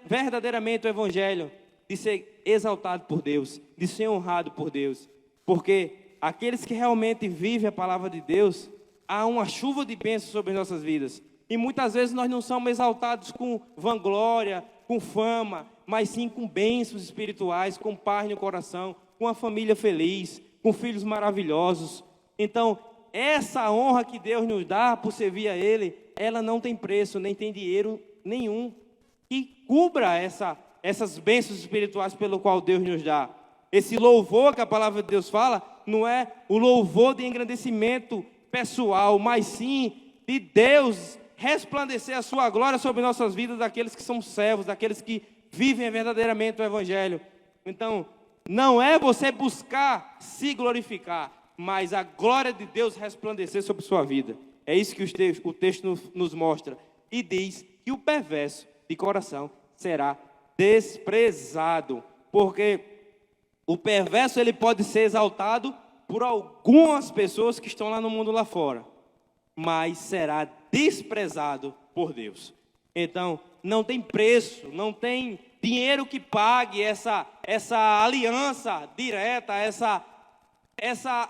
verdadeiramente o evangelho, de ser exaltado por Deus, de ser honrado por Deus. Porque aqueles que realmente vivem a palavra de Deus, há uma chuva de bênçãos sobre nossas vidas. E muitas vezes nós não somos exaltados com vanglória, com fama, mas sim com bênçãos espirituais, com paz no coração, com uma família feliz, com filhos maravilhosos. Então, essa honra que Deus nos dá por servir a Ele, ela não tem preço, nem tem dinheiro nenhum que cubra essas bênçãos espirituais pelo qual Deus nos dá. Esse louvor que a palavra de Deus fala, não é o louvor de engrandecimento pessoal, mas sim de Deus resplandecer a sua glória sobre nossas vidas, daqueles que são servos, daqueles que vivem verdadeiramente o evangelho. Então, não é você buscar se glorificar, mas a glória de Deus resplandecer sobre sua vida. É isso que o texto nos mostra. E diz que o perverso de coração será desprezado, porque o perverso ele pode ser exaltado por algumas pessoas que estão lá no mundo lá fora, mas será desprezado por Deus. Então, não tem preço, não tem dinheiro que pague essa aliança direta, essa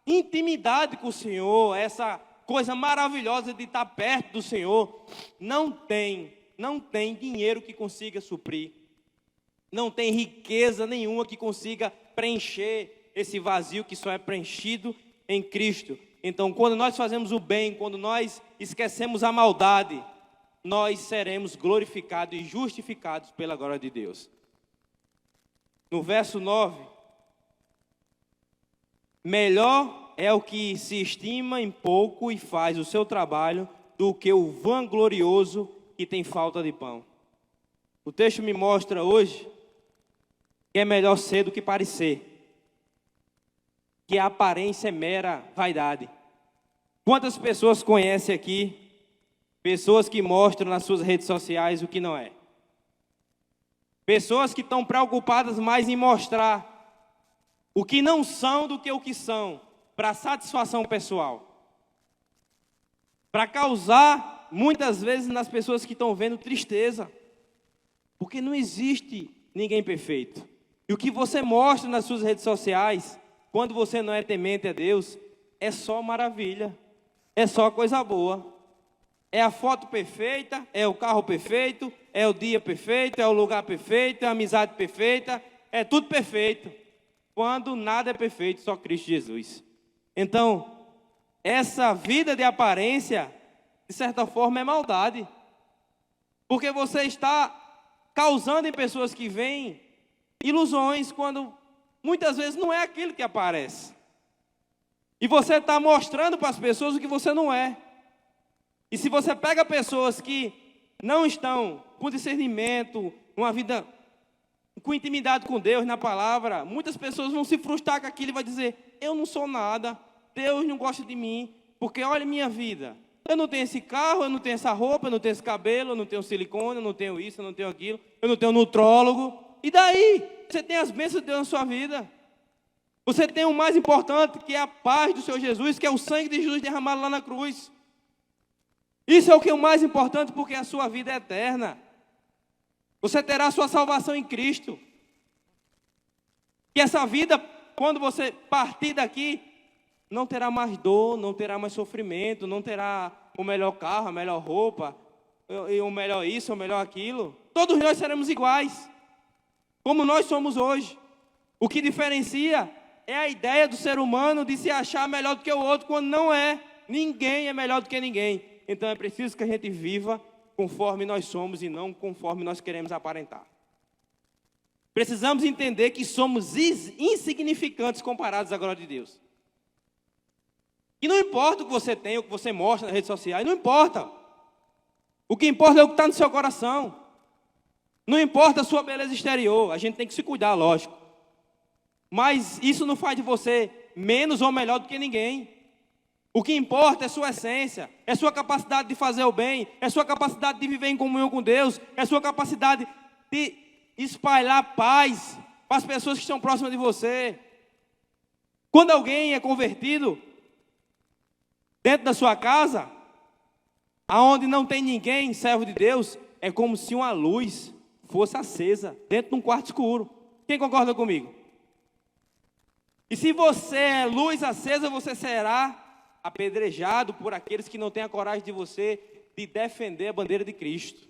intimidade com o Senhor, essa coisa maravilhosa de estar perto do Senhor. Não tem dinheiro que consiga suprir, não tem riqueza nenhuma que consiga preencher esse vazio que só é preenchido em Cristo. Então, quando nós fazemos o bem, quando nós esquecemos a maldade, nós seremos glorificados e justificados pela glória de Deus. No verso 9: melhor é o que se estima em pouco e faz o seu trabalho, do que o vanglorioso que tem falta de pão. O texto me mostra hoje que é melhor ser do que parecer, que a aparência é mera vaidade. Quantas pessoas conhecem aqui pessoas que mostram nas suas redes sociais o que não é? Pessoas que estão preocupadas mais em mostrar o que não são do que o que são, para satisfação pessoal. Para causar, muitas vezes, nas pessoas que estão vendo tristeza. Porque não existe ninguém perfeito. E o que você mostra nas suas redes sociais, quando você não é temente a Deus, é só maravilha. É só coisa boa. É a foto perfeita, é o carro perfeito, é o dia perfeito, é o lugar perfeito, é a amizade perfeita, é tudo perfeito. Quando nada é perfeito, só Cristo Jesus. Então, essa vida de aparência, de certa forma, é maldade. Porque você está causando em pessoas que veem ilusões, quando muitas vezes não é aquilo que aparece. E você está mostrando para as pessoas o que você não é. E se você pega pessoas que não estão com discernimento, uma vida com intimidade com Deus, na palavra, muitas pessoas vão se frustrar com aquilo e vai dizer: eu não sou nada, Deus não gosta de mim, porque olha minha vida. Eu não tenho esse carro, eu não tenho essa roupa, eu não tenho esse cabelo, eu não tenho silicone, eu não tenho isso, eu não tenho aquilo, eu não tenho nutrólogo. E daí? Você tem as bênçãos de Deus na sua vida. Você tem o mais importante, que é a paz do Senhor Jesus, que é o sangue de Jesus derramado lá na cruz. Isso é o que é o mais importante, porque a sua vida é eterna. Você terá a sua salvação em Cristo. E essa vida, quando você partir daqui, não terá mais dor, não terá mais sofrimento, não terá o melhor carro, a melhor roupa, o melhor isso, o melhor aquilo. Todos nós seremos iguais, como nós somos hoje. O que diferencia é a ideia do ser humano de se achar melhor do que o outro, quando não é. Ninguém é melhor do que ninguém. Então é preciso que a gente viva conforme nós somos e não conforme nós queremos aparentar. Precisamos entender que somos insignificantes comparados à glória de Deus. E não importa o que você tem, o que você mostra nas redes sociais, não importa. O que importa é o que está no seu coração. Não importa a sua beleza exterior, a gente tem que se cuidar, lógico. Mas isso não faz de você menos ou melhor do que ninguém. O que importa é sua essência, é sua capacidade de fazer o bem, é sua capacidade de viver em comunhão com Deus, é sua capacidade de espalhar paz para as pessoas que estão próximas de você. Quando alguém é convertido dentro da sua casa, aonde não tem ninguém, servo de Deus, é como se uma luz fosse acesa dentro de um quarto escuro. Quem concorda comigo? E se você é luz acesa, você será apedrejado por aqueles que não têm a coragem de você de defender a bandeira de Cristo.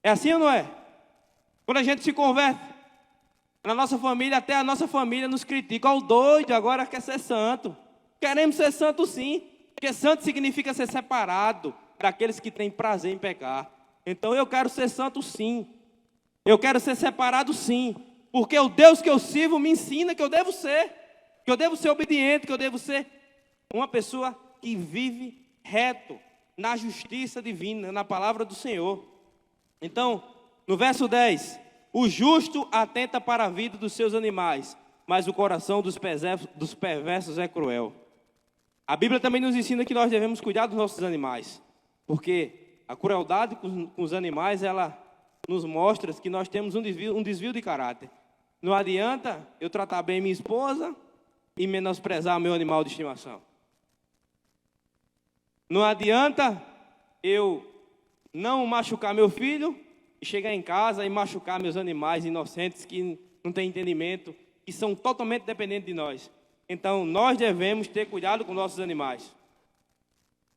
É assim ou não é? Quando a gente se converte na nossa família, até a nossa família nos critica. Ó, o doido agora quer ser santo. Queremos ser santo sim, porque santo significa ser separado daqueles que têm prazer em pecar. Então eu quero ser santo sim. Eu quero ser separado sim, porque o Deus que eu sirvo me ensina que eu devo ser obediente, que eu devo ser uma pessoa que vive reto na justiça divina, na palavra do Senhor. Então, no verso 10, o justo atenta para a vida dos seus animais, mas o coração dos perversos é cruel. A Bíblia também nos ensina que nós devemos cuidar dos nossos animais, porque a crueldade com os animais, ela nos mostra que nós temos um desvio de caráter. Não adianta eu tratar bem minha esposa e menosprezar meu animal de estimação. Não adianta eu não machucar meu filho e chegar em casa e machucar meus animais inocentes que não têm entendimento, que são totalmente dependentes de nós. Então, nós devemos ter cuidado com nossos animais.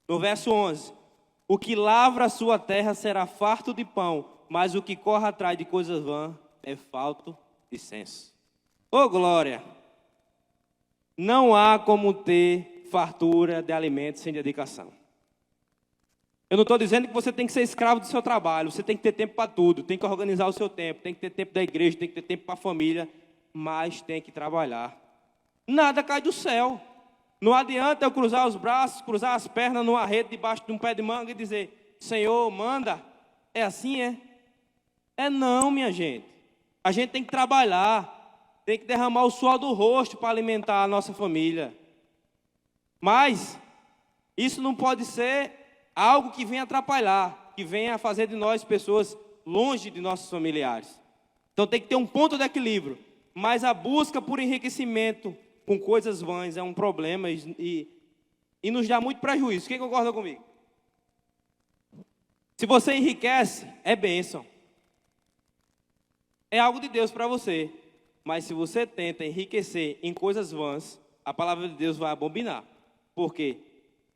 No verso 11, o que lavra a sua terra será farto de pão, mas o que corre atrás de coisas vãs é falto de senso. Ô glória! Não há como ter fartura de alimentos sem dedicação. Eu não estou dizendo que você tem que ser escravo do seu trabalho, você tem que ter tempo para tudo, tem que organizar o seu tempo, tem que ter tempo da igreja, tem que ter tempo para a família, mas tem que trabalhar. Nada cai do céu. Não adianta eu cruzar os braços, cruzar as pernas numa rede debaixo de um pé de manga e dizer: Senhor, manda. É assim, é? É não, minha gente. A gente tem que trabalhar, tem que derramar o suor do rosto para alimentar a nossa família. Mas isso não pode ser algo que venha atrapalhar, que venha fazer de nós pessoas longe de nossos familiares. Então tem que ter um ponto de equilíbrio. Mas a busca por enriquecimento com coisas vãs é um problema e nos dá muito prejuízo. Quem concorda comigo? Se você enriquece, é bênção. É algo de Deus para você. Mas se você tenta enriquecer em coisas vãs, a palavra de Deus vai abominar. Por quê?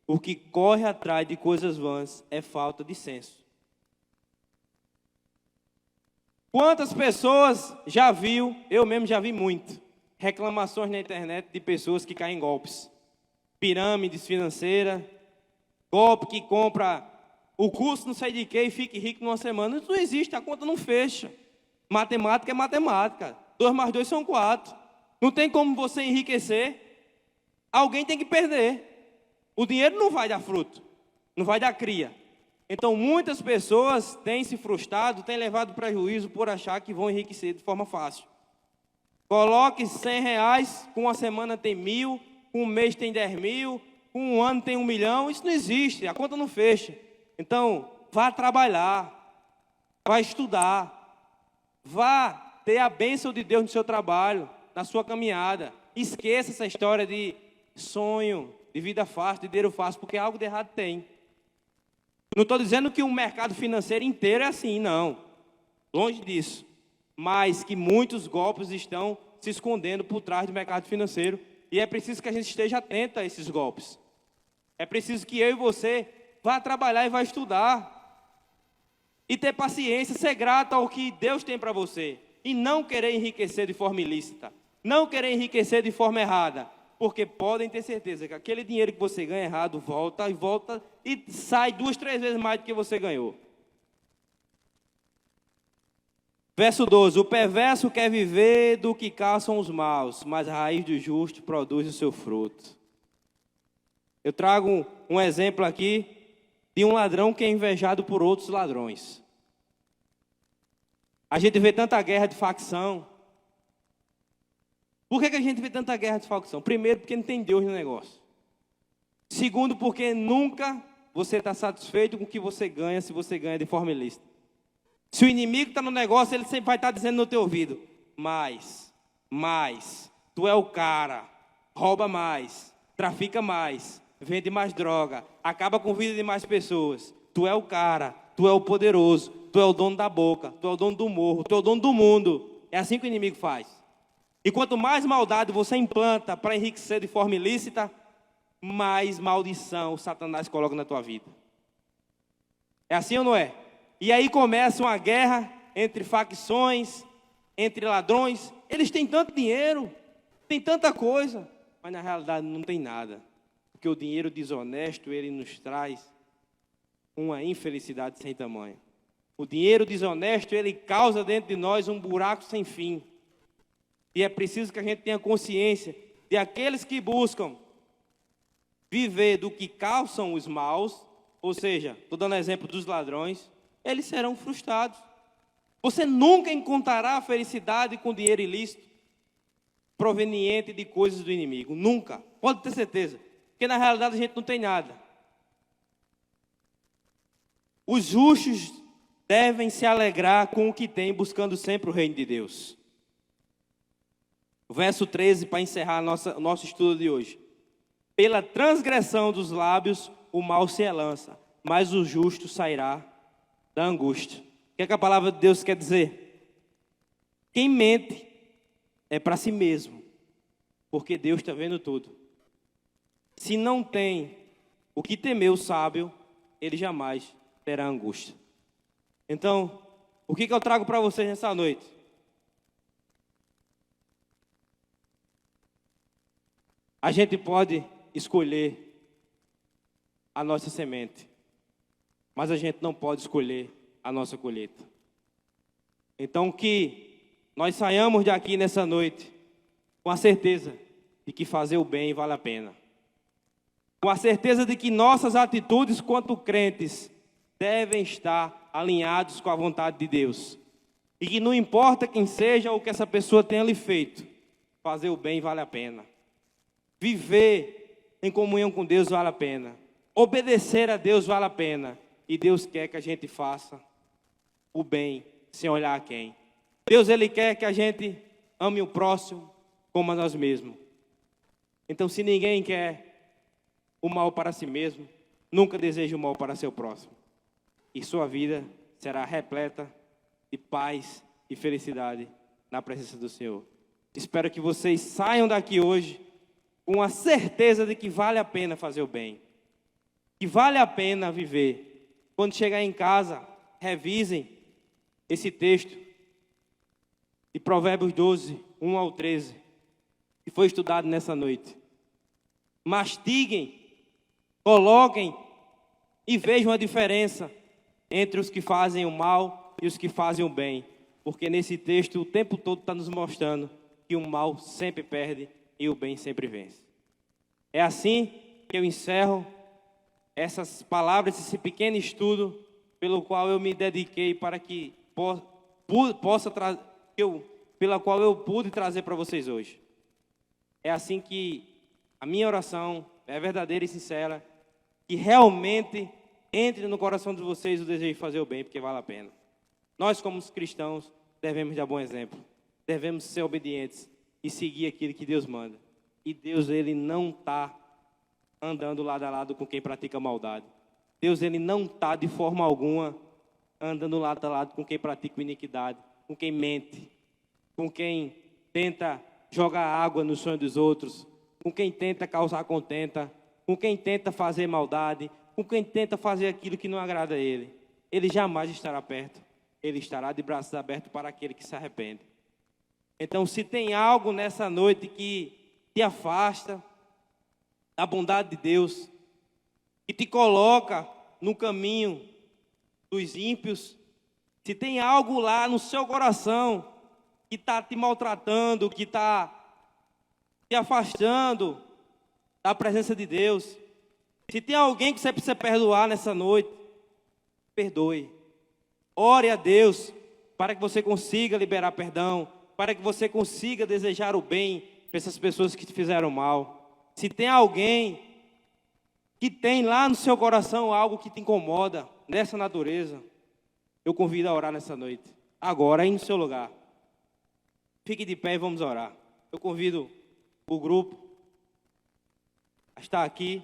O que corre atrás de coisas vãs é falta de senso. Quantas pessoas já viu, eu mesmo já vi muito, reclamações na internet de pessoas que caem em golpes. Pirâmides financeiras, golpe que compra o curso não sei de quê e fique rico numa semana. Isso não existe, a conta não fecha. Matemática é matemática. 2 mais 2 são 4. Não tem como você enriquecer. Alguém tem que perder. O dinheiro não vai dar fruto, não vai dar cria. Então muitas pessoas têm se frustrado, têm levado prejuízo por achar que vão enriquecer de forma fácil. Coloque R$100, com uma semana tem 1.000, com um mês tem 10.000, com um ano tem 1 milhão. Isso não existe, a conta não fecha. Então, vá trabalhar, vá estudar, vá ter a bênção de Deus no seu trabalho, na sua caminhada. Esqueça essa história de sonho, de vida fácil, de dinheiro fácil, porque algo de errado tem. Não estou dizendo que o mercado financeiro inteiro é assim, não. Longe disso. Mas que muitos golpes estão se escondendo por trás do mercado financeiro. E é preciso que a gente esteja atento a esses golpes. É preciso que eu e você vá trabalhar e vá estudar. E ter paciência, ser grato ao que Deus tem para você. E não querer enriquecer de forma ilícita. Não querer enriquecer de forma errada. Porque podem ter certeza que aquele dinheiro que você ganha errado volta e sai 2, 3 vezes mais do que você ganhou. Verso 12: o perverso quer viver do que caçam os maus, mas a raiz do justo produz o seu fruto. Eu trago um exemplo aqui de um ladrão que é invejado por outros ladrões. A gente vê tanta guerra de facção. Por que a gente vê tanta guerra de facção? Primeiro, porque não tem Deus no negócio. Segundo, porque nunca você está satisfeito com o que você ganha, se você ganha de forma ilícita. Se o inimigo está no negócio, ele sempre vai estar dizendo no teu ouvido: mais, tu é o cara, rouba mais, trafica mais, vende mais droga, acaba com a vida de mais pessoas. Tu é o cara, tu é o poderoso, tu é o dono da boca, tu é o dono do morro, tu é o dono do mundo. É assim que o inimigo faz. E quanto mais maldade você implanta para enriquecer de forma ilícita, mais maldição Satanás coloca na tua vida. É assim ou não é? E aí começa uma guerra entre facções, entre ladrões. Eles têm tanto dinheiro, têm tanta coisa, mas na realidade não tem nada. Porque o dinheiro desonesto, ele nos traz uma infelicidade sem tamanho. O dinheiro desonesto, ele causa dentro de nós um buraco sem fim. E é preciso que a gente tenha consciência de aqueles que buscam viver do que calçam os maus, ou seja, estou dando exemplo dos ladrões, eles serão frustrados. Você nunca encontrará felicidade com dinheiro ilícito, proveniente de coisas do inimigo. Nunca. Pode ter certeza. Porque na realidade a gente não tem nada. Os justos devem se alegrar com o que têm, buscando sempre o reino de Deus. O verso 13, para encerrar o nosso estudo de hoje. Pela transgressão dos lábios, o mal se lança, mas o justo sairá da angústia. O que é que a palavra de Deus quer dizer? Quem mente é para si mesmo, porque Deus está vendo tudo. Se não tem o que temer o sábio, ele jamais terá angústia. Então, o que eu trago para vocês nessa noite? A gente pode escolher a nossa semente, mas a gente não pode escolher a nossa colheita. Então que nós saiamos daqui nessa noite com a certeza de que fazer o bem vale a pena. Com a certeza de que nossas atitudes quanto crentes devem estar alinhados com a vontade de Deus. E que não importa quem seja ou o que essa pessoa tenha lhe feito, fazer o bem vale a pena. Viver em comunhão com Deus vale a pena. Obedecer a Deus vale a pena. E Deus quer que a gente faça o bem sem olhar a quem. Deus, Ele quer que a gente ame o próximo como a nós mesmos. Então, se ninguém quer o mal para si mesmo, nunca deseje o mal para seu próximo. E sua vida será repleta de paz e felicidade na presença do Senhor. Espero que vocês saiam daqui hoje com a certeza de que vale a pena fazer o bem, que vale a pena viver. Quando chegar em casa, revisem esse texto de Provérbios 12, 1 ao 13, que foi estudado nessa noite. Mastiguem, coloquem e vejam a diferença entre os que fazem o mal e os que fazem o bem. Porque nesse texto o tempo todo está nos mostrando que o mal sempre perde e o bem sempre vence. É assim que eu encerro essas palavras, esse pequeno estudo pelo qual eu me dediquei para que pela qual eu pude trazer para vocês hoje. É assim que a minha oração é verdadeira e sincera, que realmente entre no coração de vocês o desejo de fazer o bem, porque vale a pena. Nós, como cristãos, devemos dar bom exemplo, devemos ser obedientes e seguir aquilo que Deus manda. E Deus, Ele não está andando lado a lado com quem pratica maldade. Deus, Ele não está de forma alguma andando lado a lado com quem pratica iniquidade, com quem mente, com quem tenta jogar água no sonho dos outros, com quem tenta causar contenta, com quem tenta fazer maldade, com quem tenta fazer aquilo que não agrada a Ele. Ele jamais estará perto. Ele estará de braços abertos para aquele que se arrepende. Então, se tem algo nessa noite que te afasta da bondade de Deus, que te coloca no caminho dos ímpios, se tem algo lá no seu coração que está te maltratando, que está te afastando da presença de Deus, se tem alguém que você precisa perdoar nessa noite, perdoe. Ore a Deus para que você consiga liberar perdão, para que você consiga desejar o bem para essas pessoas que te fizeram mal. Se tem alguém que tem lá no seu coração algo que te incomoda nessa natureza, eu convido a orar nessa noite, agora, aí no seu lugar. Fique de pé e vamos orar. Eu convido o grupo a estar aqui.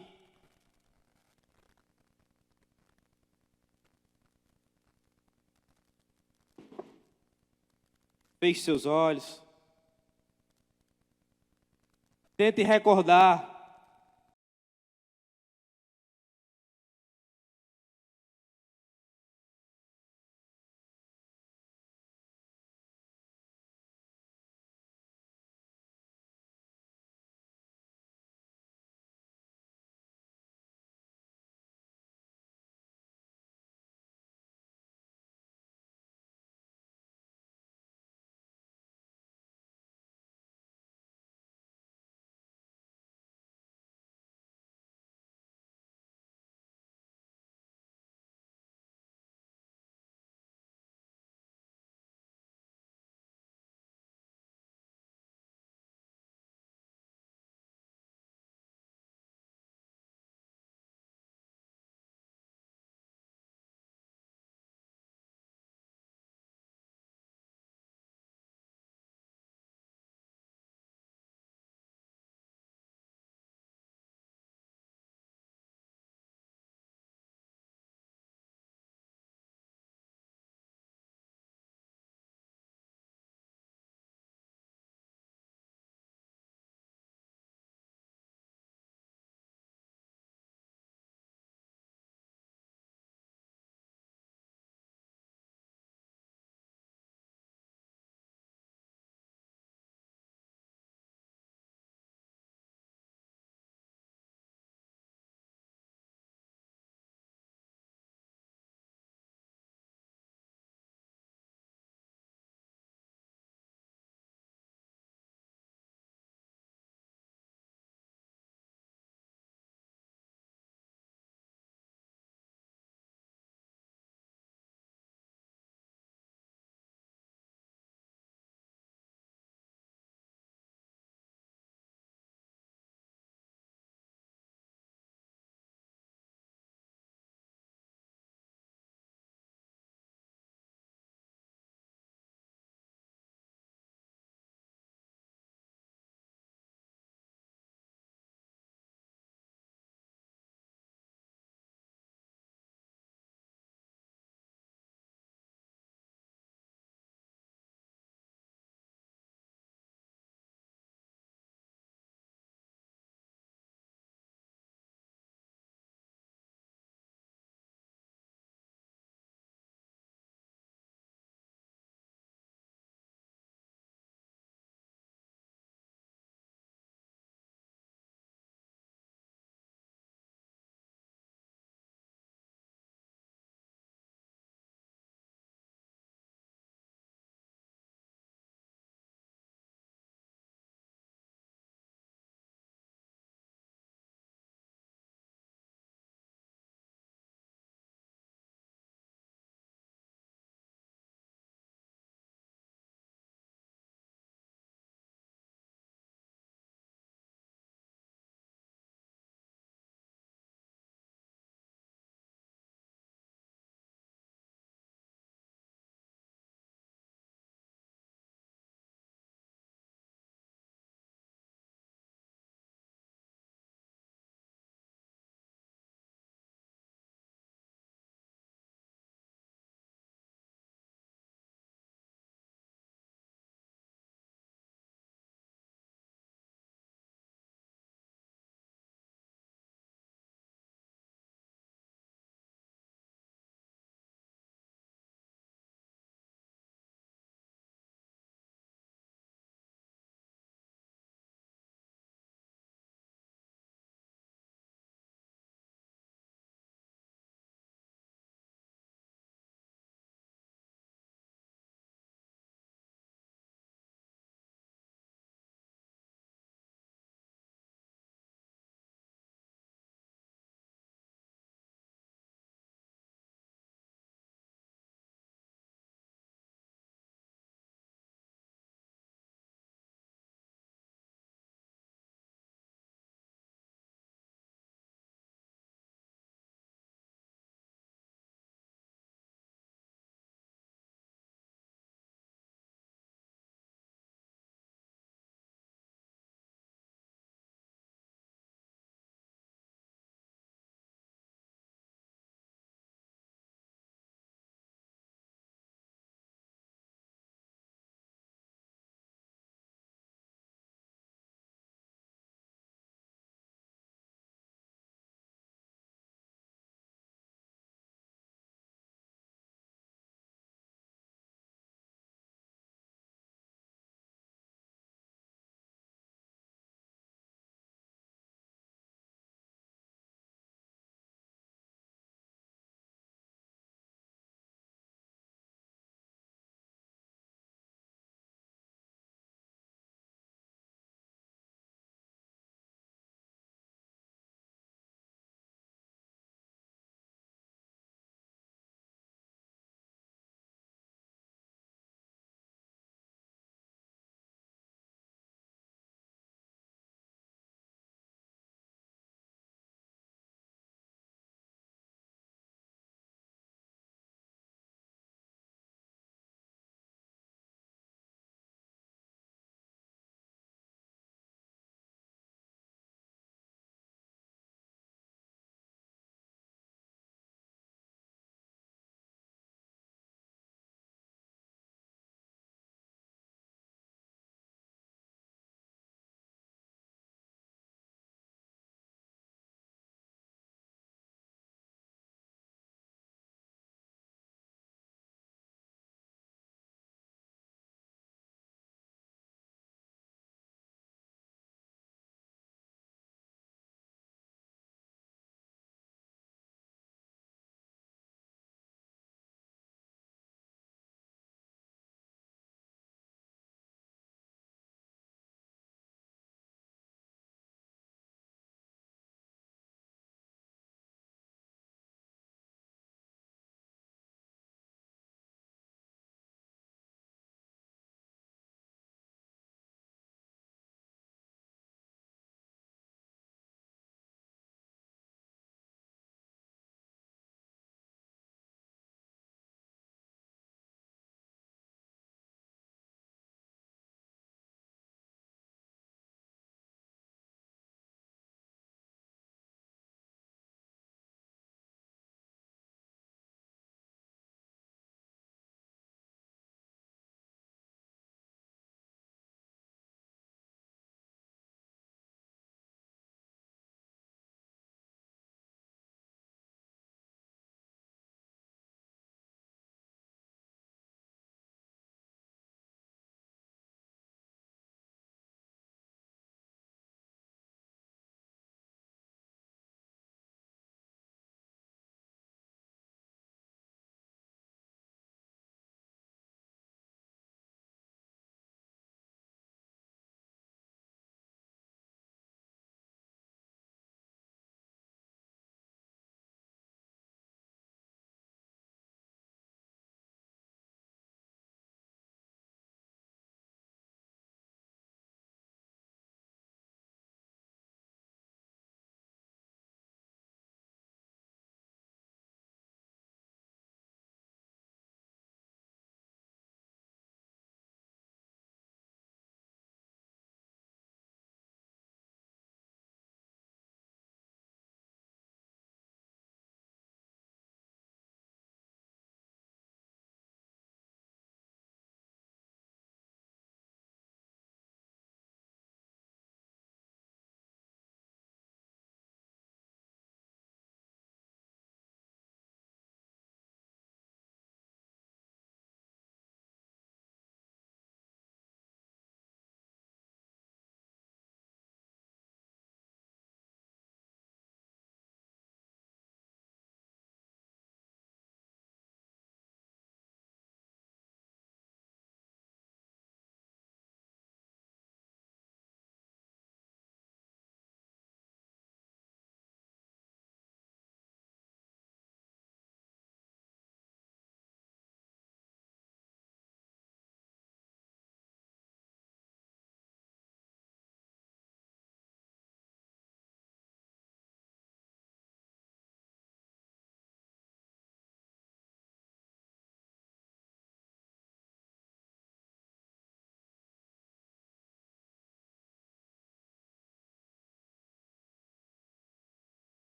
Feche seus olhos. Tente recordar